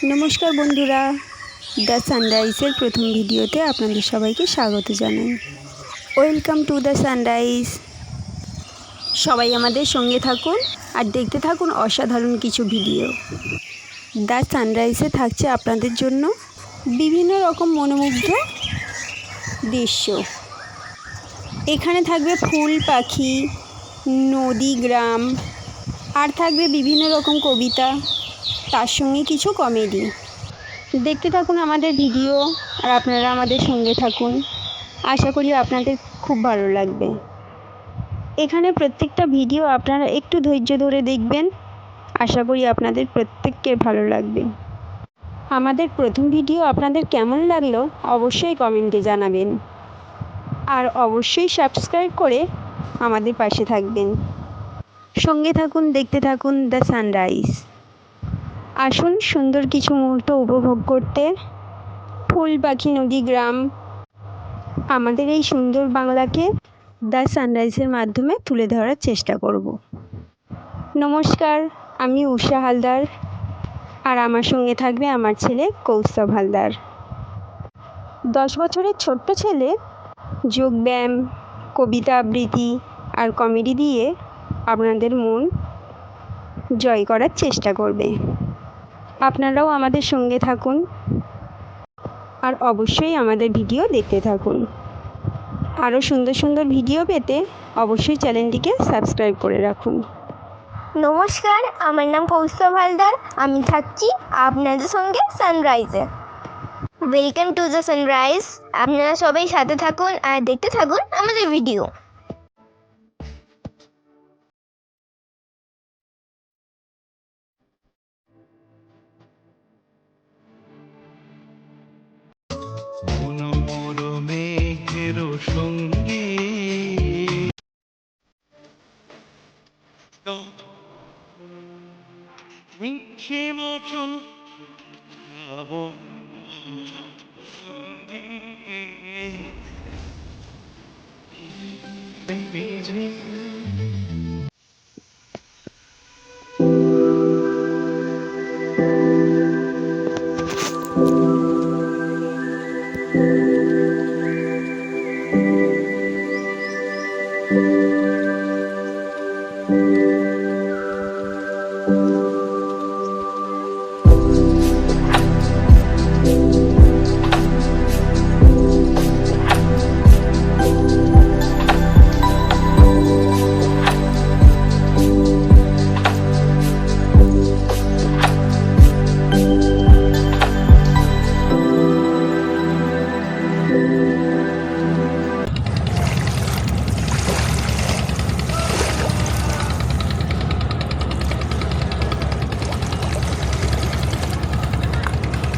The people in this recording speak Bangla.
নমস্কার বন্ধুরা, দ্য সানরাইজের প্রথম ভিডিওতে আপনাদের সবাইকে স্বাগত জানাই। Welcome to the sunrise. সবাই আমাদের সঙ্গে থাকুন আর দেখতে থাকুন অসাধারণ কিছু ভিডিও। দ্য সানরাইজে থাকছে আপনাদের জন্য বিভিন্ন রকম মনোমুগ্ধ দৃশ্য। এখানে থাকবে ফুল, পাখি, নদী, গ্রাম, আর থাকবে বিভিন্ন রকম কবিতা, তার সঙ্গে কিছু কমেডি। দেখতে থাকুন আমাদের ভিডিও আর আপনারা আমাদের সঙ্গে থাকুন। আশা করি আপনাদের খুব ভালো লাগবে। এখানে প্রত্যেকটা ভিডিও আপনারা একটু ধৈর্য ধরে দেখবেন। আশা করি আপনাদের প্রত্যেককে ভালো লাগবে। আমাদের প্রথম ভিডিও আপনাদের কেমন লাগলো অবশ্যই কমেন্টে জানাবেন। আর অবশ্যই সাবস্ক্রাইব করে আমাদের পাশে থাকবেন। সঙ্গে থাকুন, দেখতে থাকুন দ্য সানরাইজ। আসুন সুন্দর কিছু মুহূর্ত উপভোগ করতে। ফুল, পাখি, নদী, গ্রাম, আমাদের এই সুন্দর বাংলাকে দ্য সানরাইজের মাধ্যমে তুলে ধরার চেষ্টা করব। নমস্কার, আমি উষা হালদার, আর আমার সঙ্গে থাকবে আমার ছেলে কৌস্তব হালদার। 10 বছরের ছোট্ট ছেলে যোগব্যায়াম, কবিতা আবৃত্তি আর কমেডি দিয়ে আপনাদের মন জয় করার চেষ্টা করবে। আপনারাও আমাদের সঙ্গে থাকুন আর অবশ্যই আমাদের ভিডিও দেখতে থাকুন। আরও সুন্দর সুন্দর ভিডিও পেতে অবশ্যই চ্যানেলটিকে সাবস্ক্রাইব করে রাখুন। নমস্কার, আমার নাম কৌস্তব হালদার। আমি থাকছি আপনাদের সঙ্গে সানরাইজে। Welcome to the sunrise. আপনারা সবাই সাথে থাকুন আর দেখতে থাকুন আমাদের ভিডিও। মেঘের সঙ্গে মিছে মতন